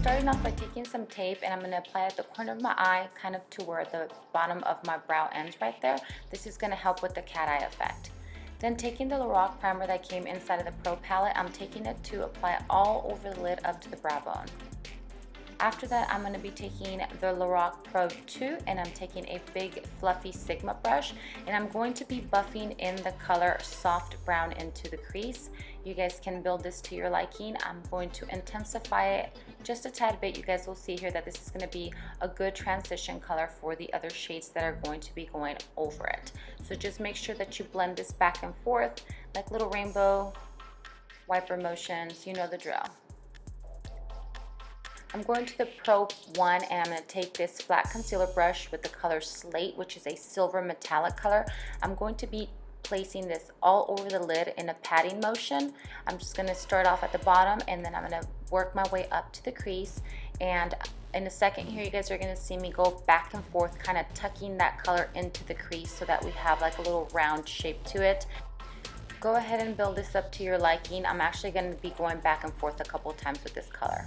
starting off by taking some tape and I'm going to apply it at the corner of my eye, kind of to where the bottom of my brow ends right there. This is going to help with the cat eye effect. Then taking the Lorac primer that came inside of the Pro Palette, I'm taking it to apply it all over the lid up to the brow bone. After that, I'm going to be taking the Lorac Pro 2 and I'm taking a big fluffy Sigma brush and I'm going to be buffing in the color soft brown into the crease. You guys can build this to your liking. I'm going to intensify it just a tad bit. You guys will see here that this is going to be a good transition color for the other shades that are going to be going over it. So just make sure that you blend this back and forth like little rainbow wiper motions. You know the drill. I'm going to the Pro 1 and I'm going to take this flat concealer brush with the color Slate, which is a silver metallic color. I'm going to be placing this all over the lid in a patting motion. I'm just going to start off at the bottom and then I'm going to work my way up to the crease. And in a second here, you guys are going to see me go back and forth, kind of tucking that color into the crease so that we have like a little round shape to it. Go ahead and build this up to your liking. I'm actually going to be going back and forth a couple times with this color.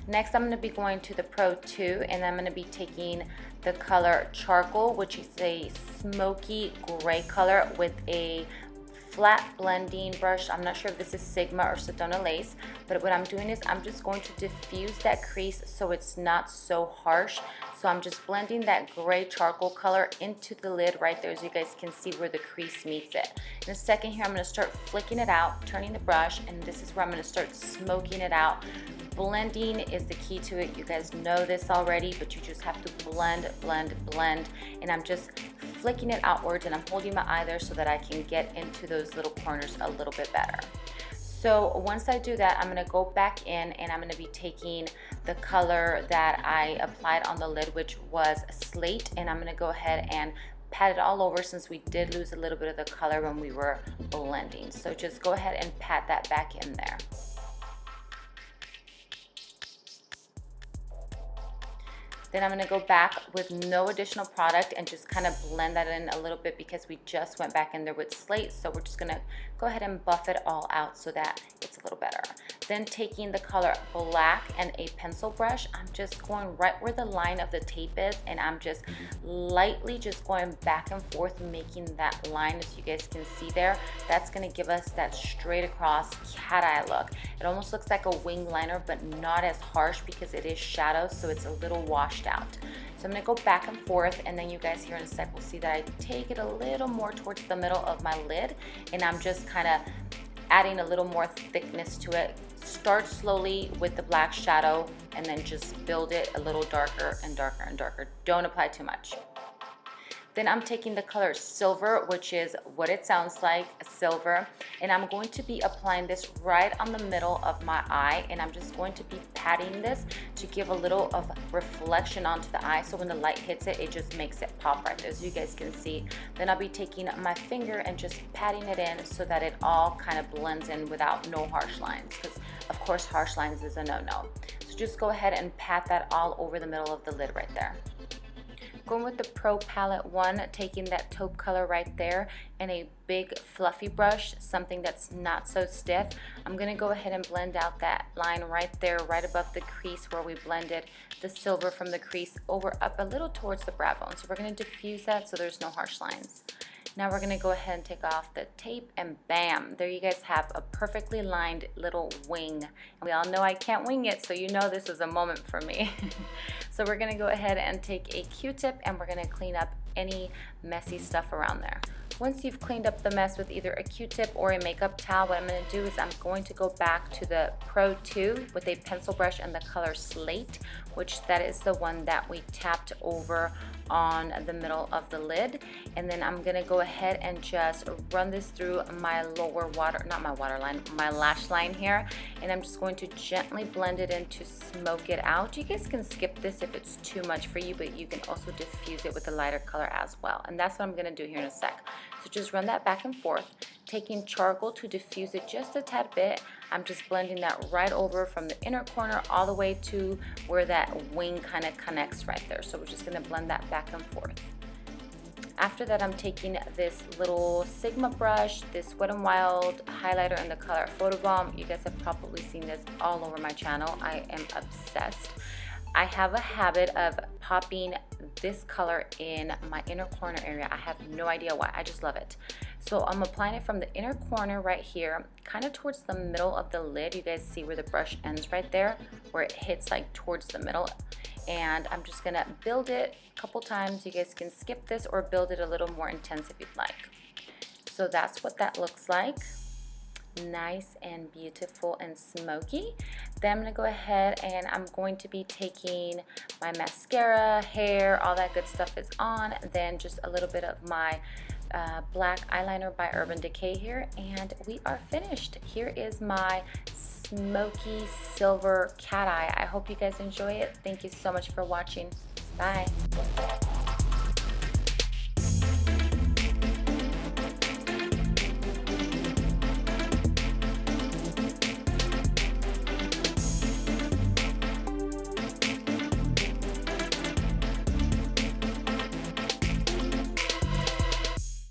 Next, I'm going to be going to the Pro 2 and I'm going to be taking the color Charcoal, which is a smoky gray color, with a flat blending brush. I'm not sure if this is Sigma or Sedona Lace, but what I'm doing is I'm just going to diffuse that crease so it's not so harsh. So I'm just blending that gray charcoal color into the lid right there, as you guys can see where the crease meets it. In a second here, I'm going to start flicking it out, turning the brush, and this is where I'm going to start smoking it out. Blending is the key to it. You guys know this already, but you just have to blend, blend, blend. And I'm just flicking it outwards and I'm holding my eye there so that I can get into those little corners a little bit better. So once I do that, I'm going to go back in and I'm going to be taking the color that I applied on the lid, which was Slate, and I'm going to go ahead and pat it all over since we did lose a little bit of the color when we were blending. So just go ahead and pat that back in there. Then I'm going to go back with no additional product and just kind of blend that in a little bit because we just went back in there with Slate. So we're just going to go ahead and buff it all out so that it's a little better. Then taking the color Black and a pencil brush, I'm just going right where the line of the tape is and I'm just lightly just going back and forth, making that line, as you guys can see there. That's going to give us that straight across cat eye look. It almost looks like a wing liner, but not as harsh because it is shadow, so it's a little washed out. So I'm going to go back and forth, and then you guys here in a sec will see that I take it a little more towards the middle of my lid and I'm just kind of adding a little more thickness to it. Start slowly with the black shadow and then just build it a little darker and darker and darker. Don't apply too much. Then I'm taking the color Silver, which is what it sounds like, silver, and I'm going to be applying this right on the middle of my eye, and I'm just going to be patting this to give a little of reflection onto the eye, so when the light hits it, it just makes it pop right there, as you guys can see. Then I'll be taking my finger and just patting it in so that it all kind of blends in without no harsh lines, because of course harsh lines is a no-no. So just go ahead and pat that all over the middle of the lid right there. Going with the Pro Palette 1, taking that taupe color right there and a big fluffy brush, something that's not so stiff. I'm going to go ahead and blend out that line right there, right above the crease where we blended the silver from the crease over up a little towards the brow bone. So we're going to diffuse that so there's no harsh lines. Now we're going to go ahead and take off the tape and bam, there you guys have a perfectly lined little wing. And we all know I can't wing it, so you know this is a moment for me. So we're going to go ahead and take a Q-tip and we're going to clean up any messy stuff around there. Once you've cleaned up the mess with either a Q-tip or a makeup towel, what I'm going to do is I'm going to go back to the Pro 2 with a pencil brush and the color Slate, which that is the one that we tapped over on the middle of the lid. And then I'm going to go ahead and just run this through my lower my lash line here. And I'm just going to gently blend it in to smoke it out. You guys can skip this if it's too much for you, but you can also diffuse it with a lighter color as well. And that's what I'm going to do here in a sec. So just run that back and forth, taking charcoal to diffuse it just a tad bit. I'm just blending that right over from the inner corner all the way to where that wing kind of connects right there. So we're just going to blend that back and forth. After that, I'm taking this little Sigma brush, this Wet n Wild highlighter in the color Photobomb. You guys have probably seen this all over my channel. I am obsessed. I have a habit of popping this color in my inner corner area. I have no idea why, I just love it. So I'm applying it from the inner corner right here, kind of towards the middle of the lid. You guys see where the brush ends right there, where it hits like towards the middle. And I'm just gonna build it a couple times. You guys can skip this or build it a little more intense if you'd like. So that's what that looks like. Nice and beautiful and smoky. Then I'm going to go ahead and I'm going to be taking my mascara, hair, all that good stuff is on. Then just a little bit of my black eyeliner by Urban Decay here, and we are finished. Here is my smoky silver cat eye. I hope you guys enjoy it. Thank you so much for watching. Bye.